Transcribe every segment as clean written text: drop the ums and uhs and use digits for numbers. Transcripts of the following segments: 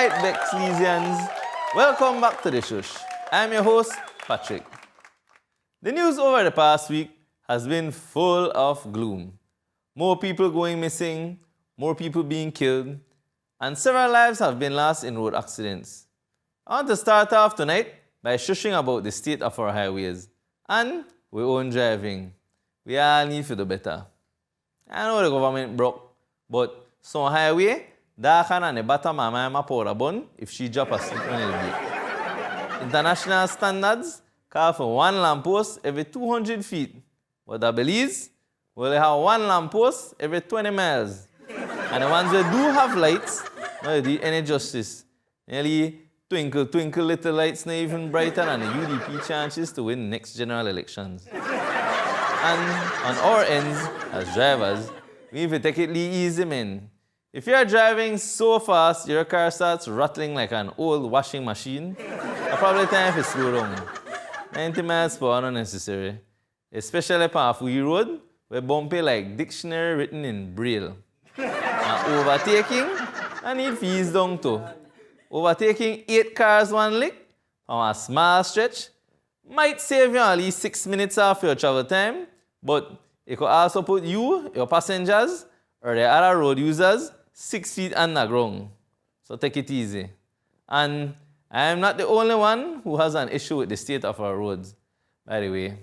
Alright, Bexlesians, welcome back to the Shush. I'm your host, Patrick. The news over the past week has been full of gloom. More people going missing, more people being killed, and several lives have been lost in road accidents. I want to start off tonight by shushing about the state of our highways and our own driving. We all need to do better. I know the government broke, but some highway, that can the bottom of my powder bun if she drop a stick on it. International standards call for one lamppost every 200 feet, but I believe we'll have one lamppost every 20 miles. And the ones that do have lights, no, do any justice. Nearly twinkle, twinkle little lights, not even brighter than the UDP chances to win next general elections. And on our ends, as drivers, we need to take it easy, man. If you're driving so fast, your car starts rattling like an old washing machine, it's probably time to slow down. 90 miles per hour unnecessary, especially on a free road, where bumpy like dictionary written in Braille. And overtaking, I need to ease down too. Overtaking 8 cars one lick on a small stretch might save you at least 6 minutes off your travel time, but it could also put you, your passengers, or the other road users 6 feet underground. So take it easy. And I am not the only one who has an issue with the state of our roads. By the way,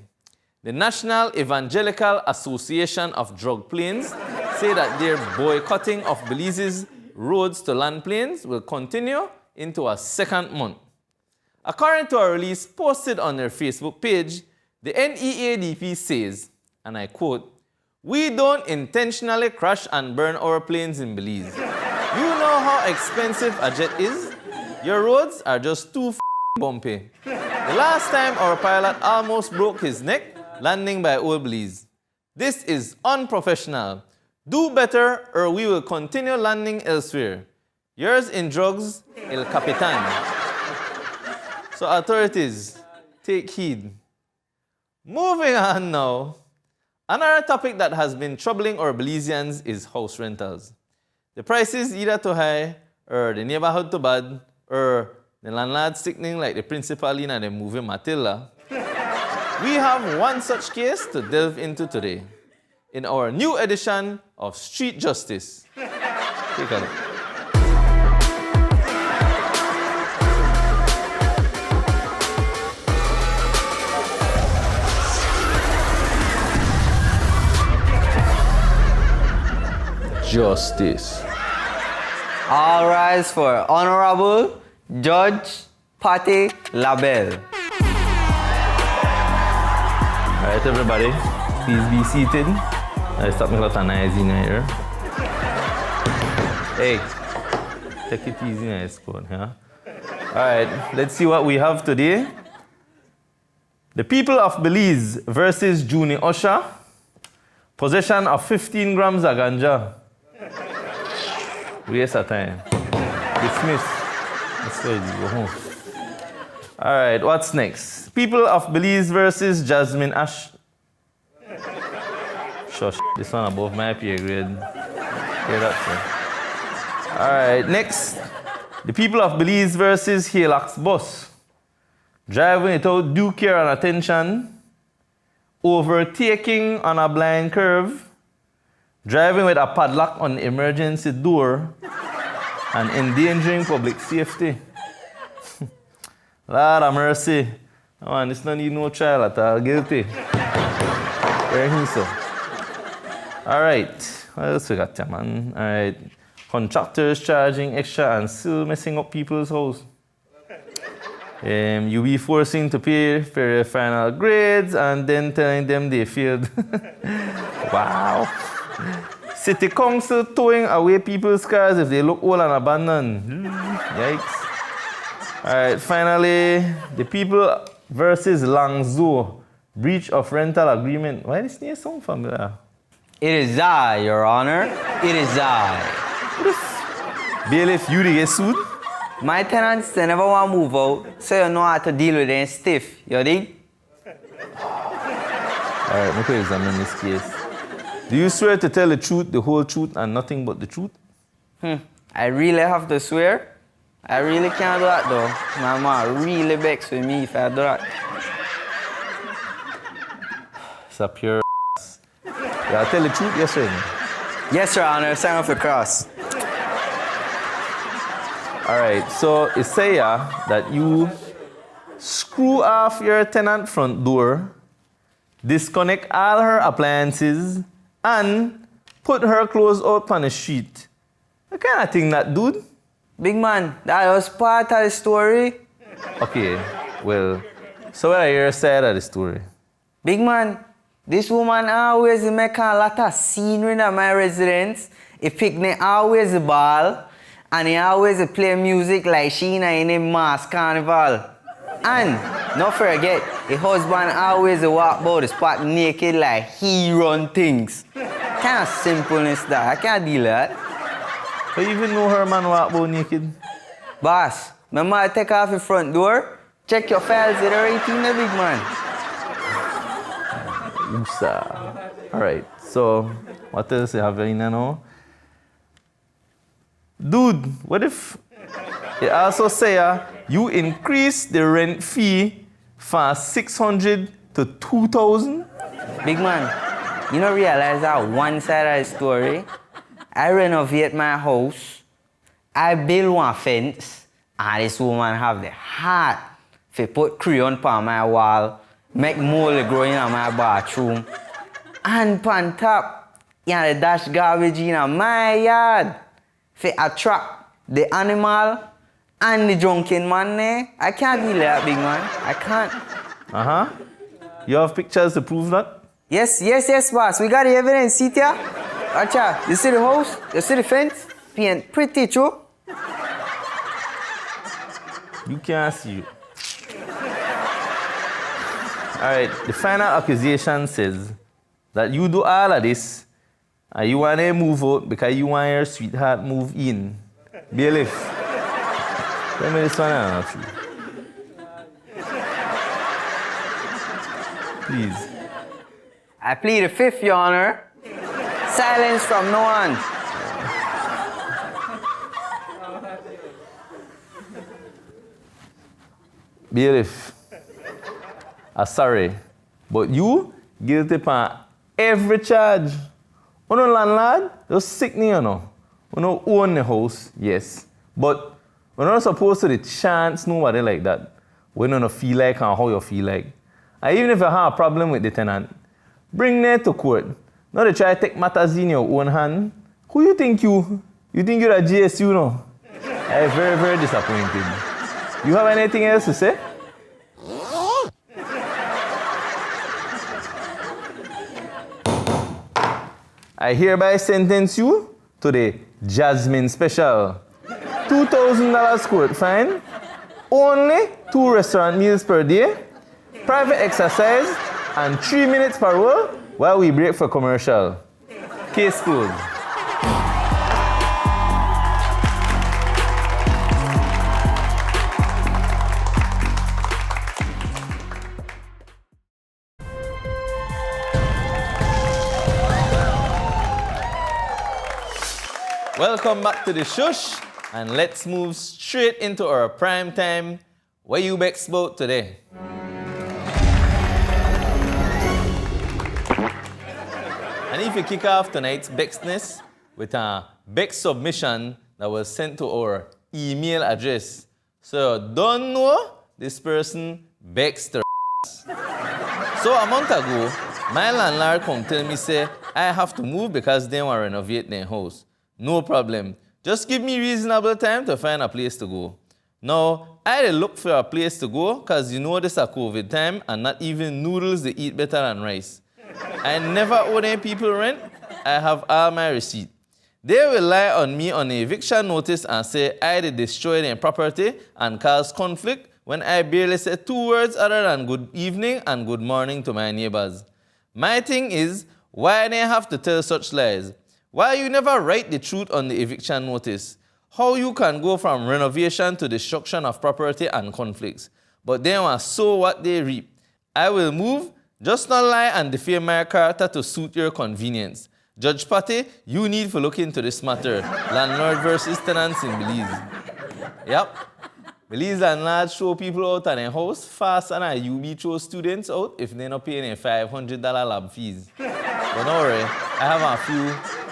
the National Evangelical Association of Drug Planes say that their boycotting of Belize's roads to land planes will continue into a second month. According to a release posted on their Facebook page, the NEADP says, and I quote, "We don't intentionally crash and burn our planes in Belize. You know how expensive a jet is? Your roads are just too bumpy. The last time our pilot almost broke his neck landing by Old Belize. This is unprofessional. Do better or we will continue landing elsewhere. Yours in drugs, El Capitan." So authorities, take heed. Moving on now. Another topic that has been troubling our Belizeans is house rentals. The prices either too high, or the neighborhood too bad, or the landlord sickening like the principal in the movie Matilda. We have one such case to delve into today in our new edition of Street Justice. Take a look. Justice. All rise for Honorable Judge Patty Labelle. All right, everybody, please be seated. I stop making a lot of noise in here. Hey, take it easy, nice sport, huh? All right, let's see what we have today. The people of Belize versus Junior Usher. Possession of 15 grams of ganja. Waste of time. Dismiss. Let's go home. All right, what's next? People of Belize versus Jasmine Ash. Shush, this one above my pay grade. Yeah, that's it. All right, next. The people of Belize versus Hilux Bus. Driving without due care and attention. Overtaking on a blind curve. Driving with a padlock on the emergency door. And endangering public safety. Lord of mercy. Man, this don't need no trial at all. Guilty. Where he so? Alright. What else we got here, man? Alright. Contractors charging extra and still messing up people's house. You be forcing to pay for your final grades and then telling them they failed. Wow. City council towing away people's cars if they look old and abandoned. Yikes. Alright, finally, the people versus Langzhou. Breach of rental agreement. Why does this name sound familiar? It is I, Your Honor. It is I. Bailiff, you to get sued? My tenants, they never want to move out, so you know how to deal with them stiff. You dig? Alright, let me examine this case. Do you swear to tell the truth, the whole truth, and nothing but the truth? I really have to swear? I really can't do that though. My mom really vexed with me if I do that. It's a pure Yeah, tell the truth, yes or no? Yes, Your Honor, sign off the cross. Alright, so it say that you screw off your tenant front door, disconnect all her appliances, and put her clothes out on the street. What kind of thing that, dude? Big man, that was part of the story. Okay, well, so what are your side of the story? Big man, this woman always make a lot of scenery in my residence. He picnic always a ball, and he always play music like she in a mass carnival. And, not forget, the husband always walk about the spot naked like he run things. Kind of simpleness that, I can't deal with that. So you even know her man walk about naked? Boss, my mother take off the front door, check your files, it's right in the big man. Alright, so what else you have in there now? Dude, what if it also say you increase the rent fee from 600 to 2,000? Big man, you don't realize that one side of the story? I renovate my house, I build one fence, and this woman have the heart to put crayon on my wall, make mold growing in my bathroom, and on top, you know, the dash garbage in my yard to attract the animal and the drunken man there. I can't deal with that, big man. I can't. You have pictures to prove that? Yes, boss. We got the evidence. See here? Watch out. You see the house? You see the fence? Paint pretty true. You can't see it. Alright, the final accusation says that you do all of this and you want to move out because you want your sweetheart move in. Bailiff, tell me this one and true. Please. I plead the fifth, Your Honor. Silence from no one. Bailiff, I'm sorry, but you guilty upon every charge. You know, landlord, you're sick, you know. You know, own the house, yes. But we're not supposed to chance nobody like that. We don't feel like and how you feel like. And even if you have a problem with the tenant, bring them to court. Not to try to take matters in your own hand. Who you think you? You think you're a GSU, no? I'm very, very disappointed. You have anything else to say? I hereby sentence you to the Jasmine Special. $2,000 court fine, only 2 restaurant meals per day, private exercise, and 3 minutes parole while we break for commercial. Case closed. Welcome back to the Shush, and let's move straight into our prime time. What you bex about today? And if you kick off tonight's Bexness with a Bex submission that was sent to our email address. So don't know this person Bex the So a month ago, my landlord come tell me say I have to move because they want to renovate their house. No problem. Just give me reasonable time to find a place to go. Now, I look for a place to go because you know this is a COVID time and not even noodles they eat better than rice. I never owe any people rent. I have all my receipt. They will lie on me on an eviction notice and say I did destroy their property and cause conflict when I barely say 2 words other than good evening and good morning to my neighbors. My thing is, why they have to tell such lies? Why you never write the truth on the eviction notice? How you can go from renovation to destruction of property and conflicts? But they want sow what they reap. I will move, just not lie and defame my character to suit your convenience. Judge Patty, you need to look into this matter. Landlord versus tenants in Belize. Yep. Belize landlords show people out of their house faster than a UB throw students out if they're not paying their $500 lab fees. But don't worry, I have a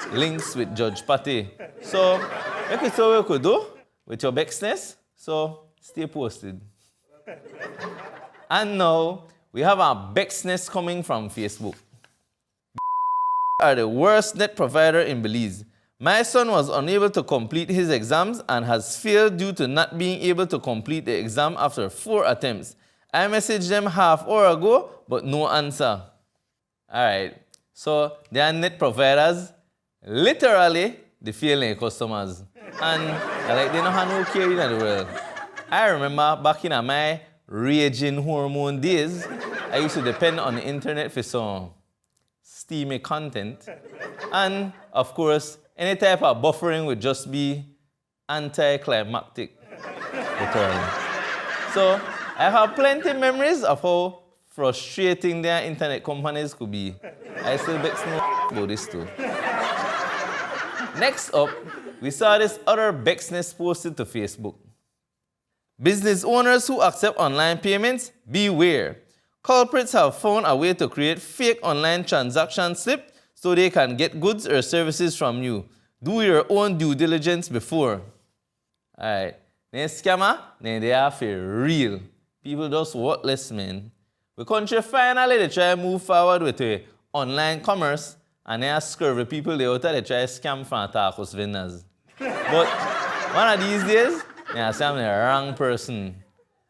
few links with Judge Pate. So, make it so we could do with your business. So, stay posted. And now, we have our business coming from Facebook. Are the worst net provider in Belize. My son was unable to complete his exams and has failed due to not being able to complete the exam after 4 attempts. I messaged them half hour ago, but no answer. Alright, so they are net providers. Literally, they fail their customers. And like they don't have no care in the world. I remember back in my raging hormone days, I used to depend on the internet for some steamy content. And of course, any type of buffering would just be anticlimactic, literally. So I have plenty of memories of how frustrating their internet companies could be. I still bet no about this too. Next up, we saw this other Bexness posted to Facebook. Business owners who accept online payments, beware. Culprits have found a way to create fake online transaction slip so they can get goods or services from you. Do your own due diligence before. Alright, then scammer, then they are for real. People just worthless, man. The country finally they try to move forward with online commerce and they are scurvy people they out there they try to scam from tacos vendors. But one of these days, they are saying I'm the wrong person.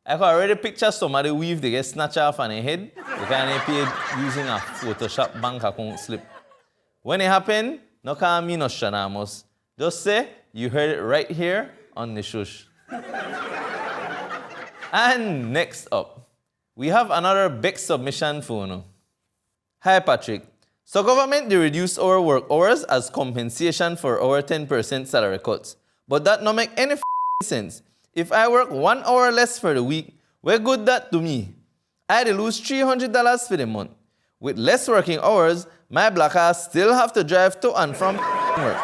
I can already picture somebody weave they get snatched off on their head because they paid using a Photoshop bank account slip. When it happen, no call me Nostradamus. Just say you heard it right here on the Shush. And next up, we have another big submission for you. Hi Patrick. So government they reduce our work hours as compensation for our 10% salary cuts. But that no make any sense. If I work 1 hour less for the week, where good that to me? I lose $300 for the month. With less working hours, my black ass still have to drive to and from work.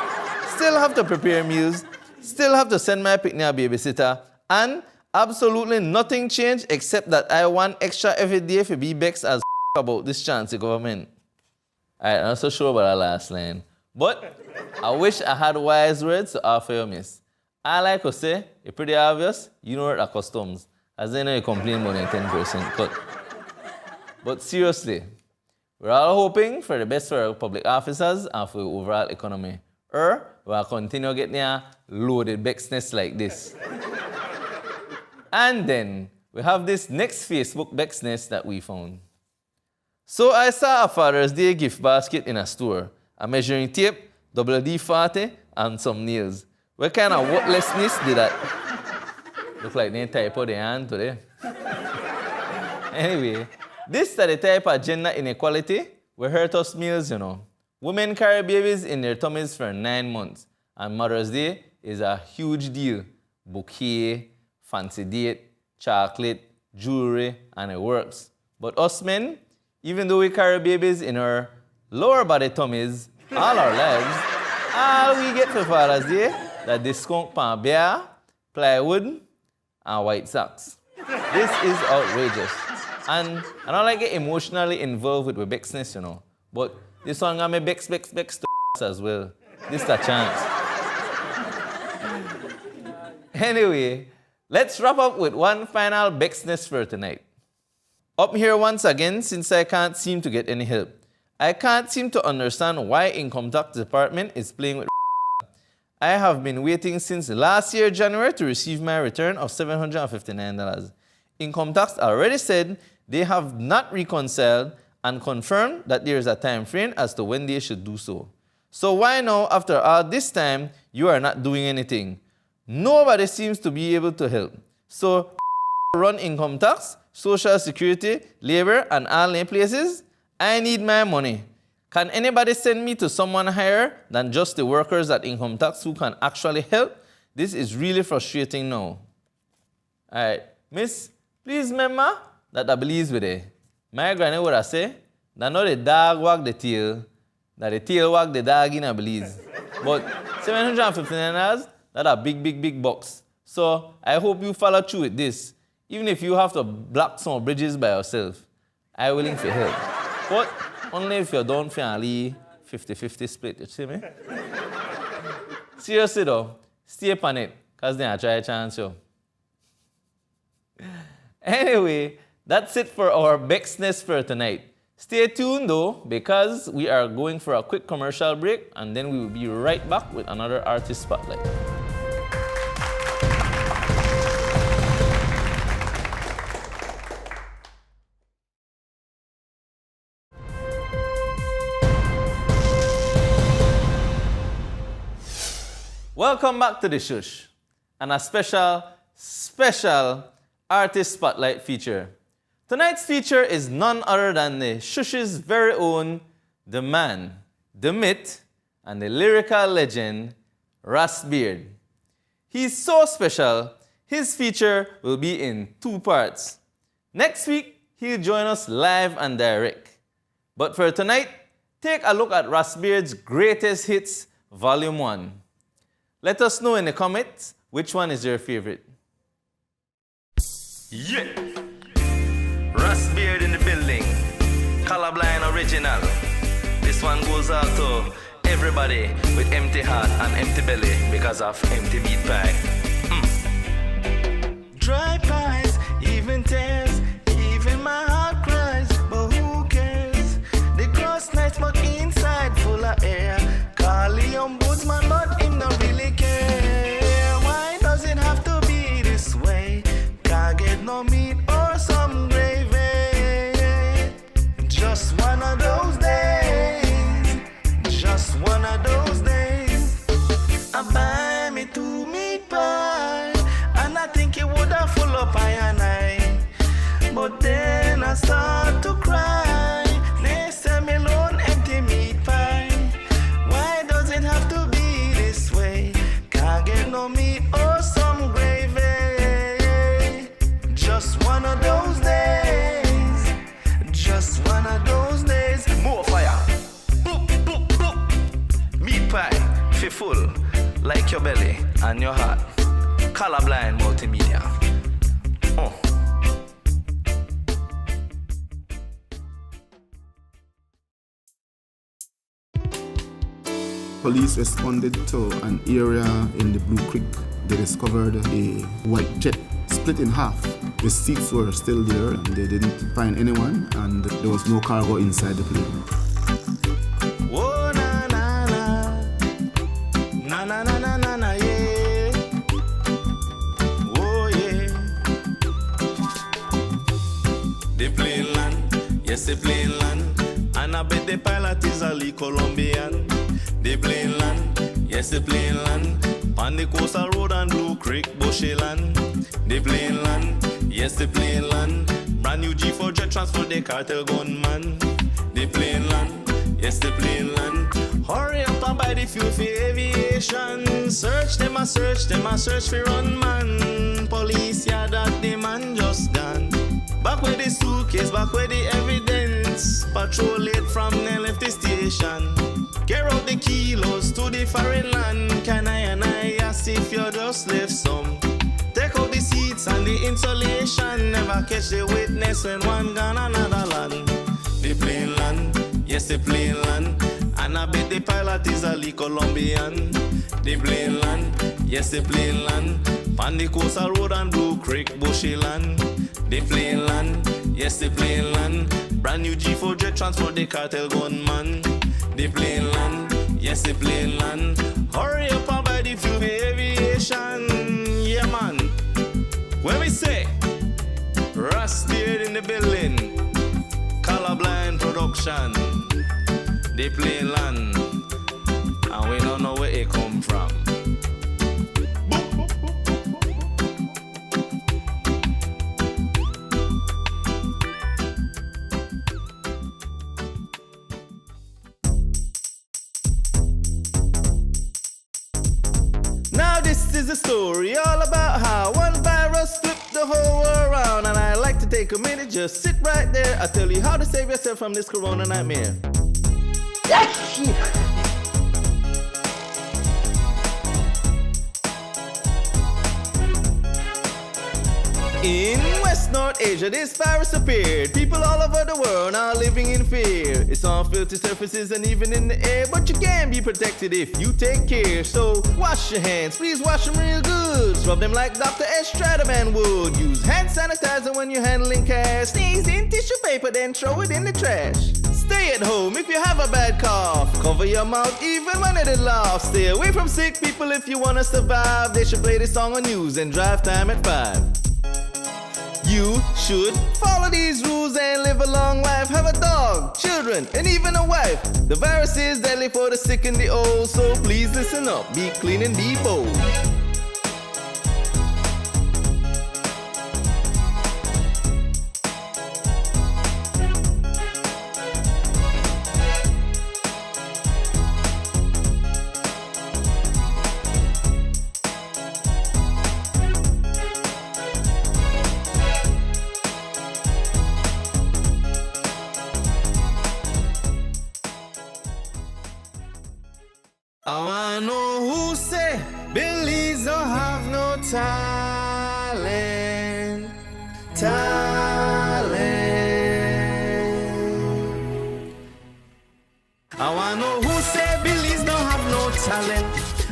Still have to prepare meals. Still have to send my picnic babysitter. And absolutely nothing changed except that I want extra every day for be Bex as about this chance of government. Alright, I'm not so sure about that last line. But I wish I had wise words to offer you, miss. I like to say, it's pretty obvious, you know what are customs. As they know you complain about a 10% cut. But seriously, we're all hoping for the best for our public officers and for the overall economy. Or we'll continue getting a loaded Bexness like this. And then we have this next Facebook Bexness that we found. So I saw a Father's Day gift basket in a store, a measuring tape, WD-40, and some nails. What kind of worthlessness did that? Look like they type their hand today. Anyway, this is the type of gender inequality will hurt us males, you know. Women carry babies in their tummies for 9 months, and Mother's Day is a huge deal. Bouquet, fancy date, chocolate, jewelry, and it works. But us men, even though we carry babies in our lower body tummies all our lives, all we get for Father's Day that discount pan beer, plywood, and white socks. This is outrageous. And I don't like get emotionally involved with Bexness, you know. But this one got me Bex to as well. This is a chance. Anyway, let's wrap up with one final Bexness for tonight. Up here once again, since I can't seem to get any help. I can't seem to understand why Income Tax Department is playing with I have been waiting since last year, January, to receive my return of $759. Income Tax already said they have not reconciled and confirmed that there is a time frame as to when they should do so. So why now, after all this time, you are not doing anything? Nobody seems to be able to help. So run income tax, social security, labor, and all their places? I need my money. Can anybody send me to someone higher than just the workers at Income Tax who can actually help? This is really frustrating now. All right, miss, please remember that I believe with it. My granny would have said that not the dog wag the tail, that the tail wag the dog in a Belize. But $759, that's a big box. So I hope you follow through with this. Even if you have to block some bridges by yourself, I'm willing to help. But only if you don't fairly 50-50 split, you see me? Seriously though, stay upon it, because then I try a chance you. Anyway, that's it for our Bexness for tonight. Stay tuned though, because we are going for a quick commercial break, and then we will be right back with another artist spotlight. Welcome back to the Shush, and a special artist spotlight feature. Tonight's feature is none other than the Shush's very own, the man, the myth, and the lyrical legend, Ras Beard. He's so special, his feature will be in 2 parts. Next week, he'll join us live and direct. But for tonight, take a look at Ras Beard's Greatest Hits, Volume 1. Let us know in the comments which one is your favorite. Yeah! Ras Beard in the building. Colorblind original. This one goes out to everybody with empty heart and empty belly because of empty meat pie. Dry pies, even tears, even my heart cries, but who cares? The cross nights but inside full of air. Call the ombudsman but him don't really care. Why does it have to be this way? Can't get no meat or some gravy. Just one of those days. Just one of those days. I buy me 2 meat pie, and I think it would have full up I and I. But then I start to cry. They say me alone empty meat pie. Why does it have to be this way? Can't get no meat or some gravy. Just one of those days. Just one of those days. More fire. Boop, boop, boop. Meat pie, fi full, like your belly and your heart. Colorblind multimedia. Oh. Police responded to an area in the Blue Creek. They discovered a white jet split in half. The seats were still there and they didn't find anyone, and there was no cargo inside the plane. Whoa, na na na. Na na na na na na, yeah. Whoa, yeah. The plane land, yes, the plane land. And I bet the pilot is a Lee Colombian. The plane land, yes, the plane land. On the coastal road and Blue Creek, Bushy land. The plane land, yes, the plane land. Brand new G4 jet transfer the cartel gunman. The plane land, yes, the plane land. Hurry up and buy the fuel for aviation. Search them a search for run man. Police, yeah, that the man just gone. Back with the suitcase, back with the evidence. Patrol it from the left the station. Get out the kilos to the foreign land. Can I and I ask if you just left some? Take out the seats and the insulation. Never catch the witness when one gone another land. The plane land, yes, the plane land. And I bet the pilot is a Lee Colombian. The plane land, yes, the plane land. On the coastal road and Blue Creek, Bushy land. The plane land, yes, the plane land. Brand new G4 jet transfer the cartel gunman. The plane land, yes, the plane land. Hurry up and buy the fuel for aviation. Yeah, man. When we say Ras Beard in the building, Colorblind production, the plane land, and we don't know where it come from. This is a story all about how one virus flipped the whole world around. And I like to take a minute, just sit right there. I'll tell you how to save yourself from this corona nightmare. In West North Asia, this virus appeared. People all over the world are living in fear. It's on filthy surfaces and even in the air, but you can be protected if you take care. So wash your hands, please wash them real good. Rub them like Dr. Estradaman would. Use hand sanitizer when you're handling cash. Sneeze in tissue paper, then throw it in the trash. Stay at home if you have a bad cough. Cover your mouth even when it is laugh. Stay away from sick people if you wanna survive. They should play this song on news and drive time at 5. You should follow these rules and live a long life. Have a dog, children, and even a wife. The virus is deadly for the sick and the old, so please listen up, be clean and be bold. I wanna know who say Billy's don't have no talent. I wanna know who say Billy's don't have no talent.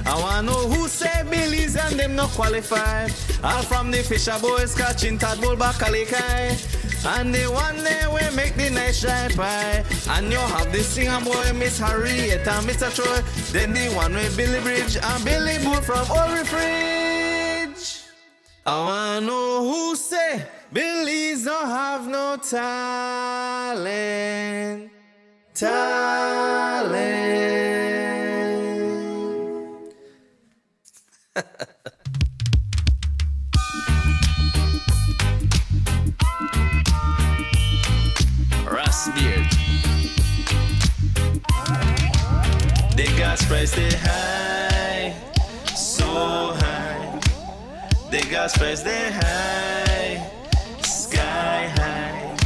I wanna know who say Billy's and them not qualified. All from the Fisher boys catching tadpole bacalikai. And the one there will make the nice dry pie. And you have the singer boy, Miss Harriet and Mr. Troy. Then the one with Billy Bridge and Billy Bull from Old Fridge. I wanna know who say Billy's don't have no talent. Beard. The gas price they high, so high. The gas price they high, sky high.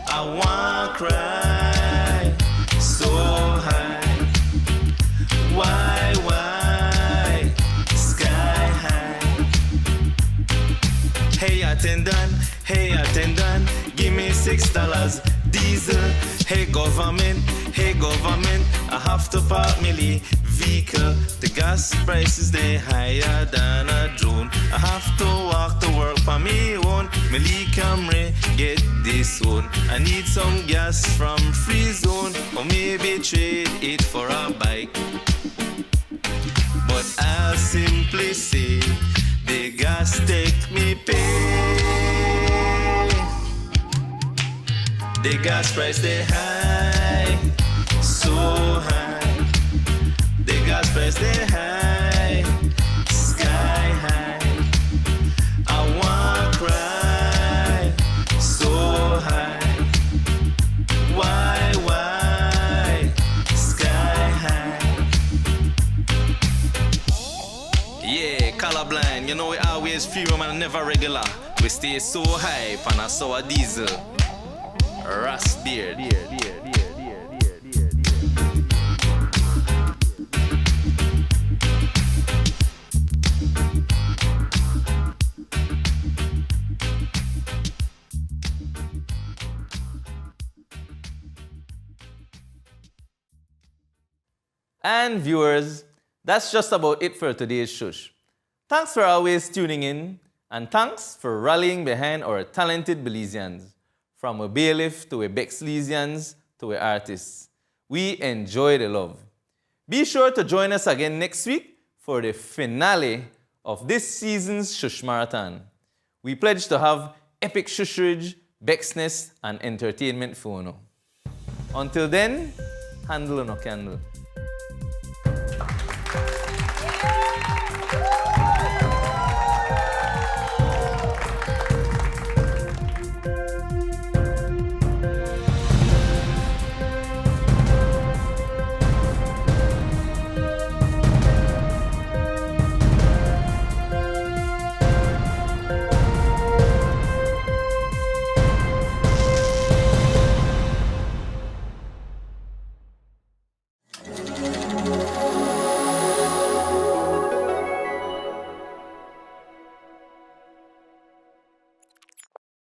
I want cry, so high. Why, sky high. Hey attendant, give me $6. Diesel, hey government, I have to park me vehicle. The gas prices they higher than a drone. I have to walk to work for me own. Me Lee Camry, get this one. I need some gas from free zone, or maybe trade it for a bike. But I'll simply say the gas take me pay. The gas price they high, so high. The gas price they high, sky high. I want cry, so high. Why, sky high. Yeah, colorblind, you know we always free room and never regular. We stay so high, and I saw a diesel. Rust beard. And viewers, that's just about it for today's Shush. Thanks for always tuning in, and thanks for rallying behind our talented Belizeans. From a bailiff to a Bexlesians to a artists. We enjoy the love. Be sure to join us again next week for the finale of this season's Shush Marathon. We pledge to have epic shushrage, Bexness, and entertainment for you. Until then, handle no candle.